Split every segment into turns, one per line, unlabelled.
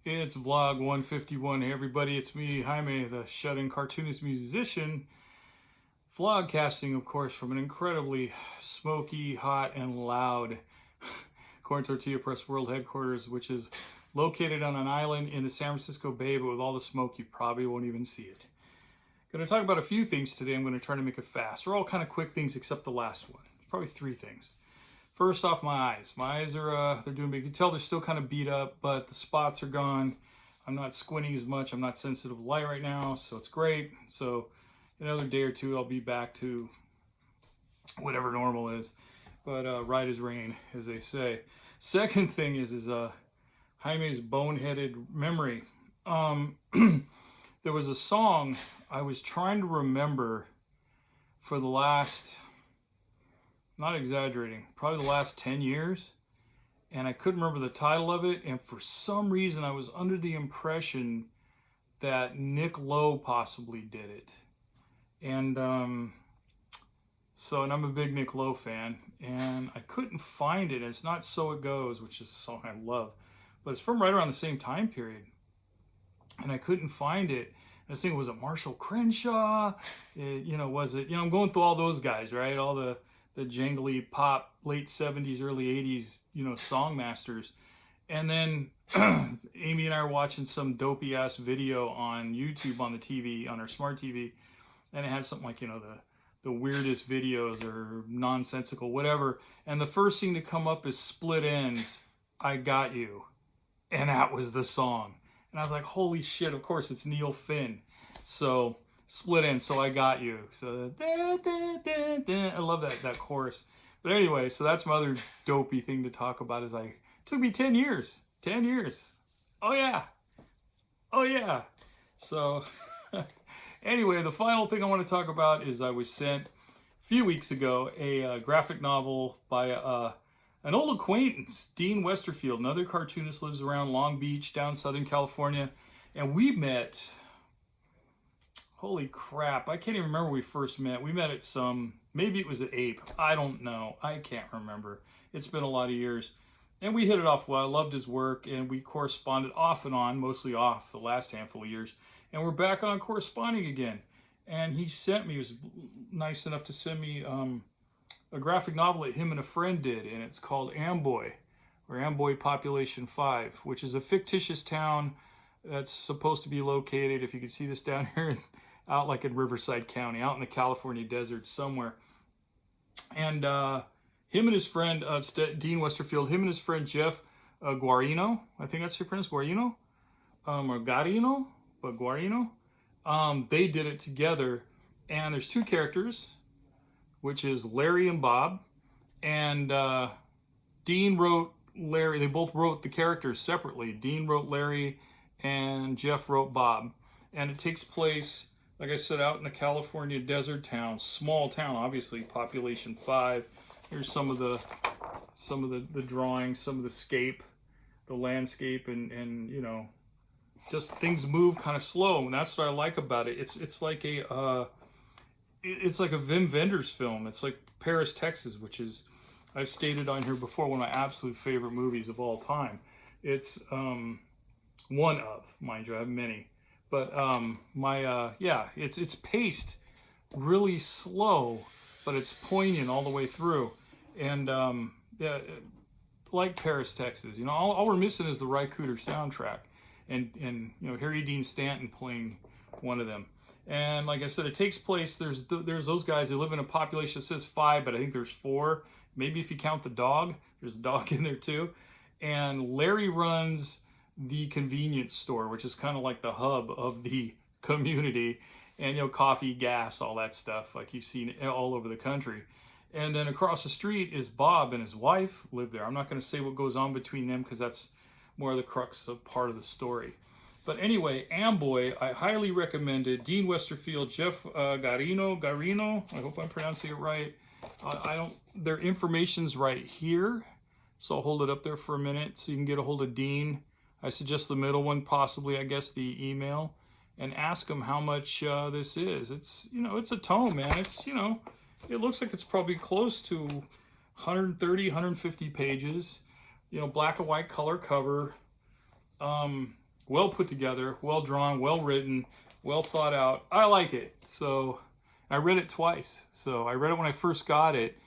It's vlog 151. Hey everybody, it's me, Jaime, the shut-in cartoonist musician. Vlogcasting, of course, from an incredibly smoky, hot, and loud Tortilla Press World Headquarters, which is located on an island in the San Francisco Bay, but with all the smoke, you probably won't even see it. Going to talk about a few things today. I'm going to try to make it fast. They're all kind of quick things except the last one. It's probably three things. First off, my eyes. My eyes are, they're doing big. You can tell they're still kind of beat up, but the spots are gone. I'm not squinting as much. I'm not sensitive to light right now, so it's great. So another day or two, I'll be back to whatever normal is. But right as rain, as they say. Second thing is Jaime's boneheaded memory. There was a song I was trying to remember for the last, not exaggerating, probably the last 10 years. And I couldn't remember the title of it. And for some reason, I was under the impression that Nick Lowe possibly did it. And and I'm a big Nick Lowe fan. And I couldn't find it. It's not So It Goes, which is a song I love. But it's from right around the same time period. And I couldn't find it. I was thinking, was it Marshall Crenshaw? Was it, I'm going through all those guys, right? All the jangly pop, late 70s, early 80s, song masters. And then Amy and I are watching some dopey ass video on YouTube on the TV, on our smart TV. And it had something like, the weirdest videos or nonsensical, whatever. And the first thing to come up is Split Ends, I Got You. And that was the song. And I was like, holy shit, of course, it's Neil Finn. So, Split Ends, So I Got You. So, I love that chorus. But anyway, so that's my other dopey thing to talk about is it took me 10 years. 10 years. Oh, yeah. Oh, yeah. So, anyway, the final thing I want to talk about is I was sent a few weeks ago a graphic novel by an old acquaintance, Dean Westerfield, another cartoonist, lives around Long Beach, down Southern California. And we met, holy crap, I can't even remember when we first met. We met at maybe it was at Ape. I don't know. I can't remember. It's been a lot of years. And we hit it off well. I loved his work, and we corresponded off and on, mostly off the last handful of years. And we're back on corresponding again. And he was nice enough to send me a graphic novel that him and a friend did, and it's called Amboy, or Amboy Population 5, which is a fictitious town that's supposed to be located, if you can see this down here, out like in Riverside County, out in the California desert somewhere. And him and his friend, Dean Westerfield, him and his friend Jeff Guarino, I think that's your pronounce, Guarino, or Guarino, but Guarino, they did it together. And there's two characters, which is Larry and Bob. And Dean wrote Larry. They both wrote the characters separately. Dean wrote Larry and Jeff wrote Bob. And it takes place, like I said, out in a California desert town, small town, obviously, population 5. Here's some of the drawings, some of the landscape, and just things move kind of slow. And that's what I like about it. It's like a Wim Wenders film. It's like Paris, Texas, which is, I've stated on here before, one of my absolute favorite movies of all time. It's one of, mind you, I have many. But it's paced really slow, but it's poignant all the way through. And like Paris, Texas, all we're missing is the Rycooter soundtrack, and Harry Dean Stanton playing one of them. And like I said, it takes place, there's those guys, they live in a population that says 5, but I think there's 4. Maybe if you count the dog, there's a dog in there too. And Larry runs the convenience store, which is kind of like the hub of the community. And, coffee, gas, all that stuff, like you've seen all over the country. And then across the street is Bob and his wife live there. I'm not going to say what goes on between them because that's more of the crux of part of the story. But anyway, Amboy, I highly recommend it. Dean Westerfield, Jeff Guarino, I hope I'm pronouncing it right. Their information's right here. So I'll hold it up there for a minute so you can get a hold of Dean. I suggest the middle one, possibly, I guess, the email. And ask him how much this is. It's, it's a tome, man. It's, it looks like it's probably close to 130, 150 pages. Black and white color cover. well put together, well drawn, well written, well thought out. I like it. So I read it twice. So I read it when I first got it,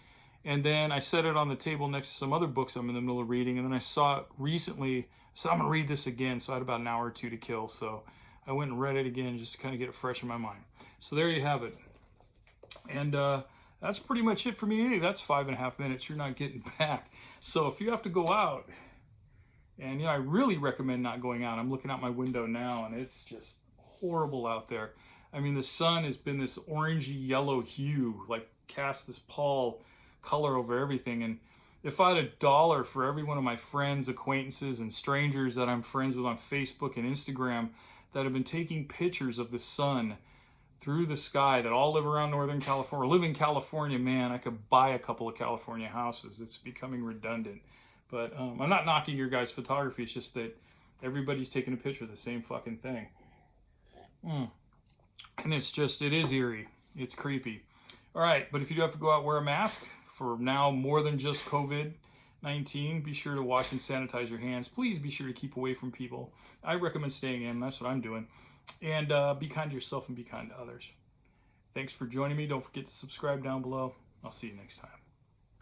and then I set it on the table next to some other books I'm in the middle of reading, and then I saw it recently, so I'm going to read this again. So I had about an hour or two to kill. So I went and read it again just to kind of get it fresh in my mind. So there you have it. And that's pretty much it for me today. That's 5.5 minutes you're not getting back. So if you have to go out, and I really recommend not going out. I'm looking out my window now, and it's just horrible out there. I mean, the sun has been this orangey yellow hue, like cast this pall color over everything. And if I had $1 for every one of my friends, acquaintances, and strangers that I'm friends with on Facebook and Instagram that have been taking pictures of the sun through the sky, that all live around Northern California, or live in California, man, I could buy a couple of California houses. It's becoming redundant. But I'm not knocking your guys' photography. It's just that everybody's taking a picture of the same fucking thing. And it's just, it is eerie. It's creepy. All right, but if you do have to go out, wear a mask for now more than just COVID-19. Be sure to wash and sanitize your hands. Please be sure to keep away from people. I recommend staying in. That's what I'm doing. And be kind to yourself and be kind to others. Thanks for joining me. Don't forget to subscribe down below. I'll see you next time.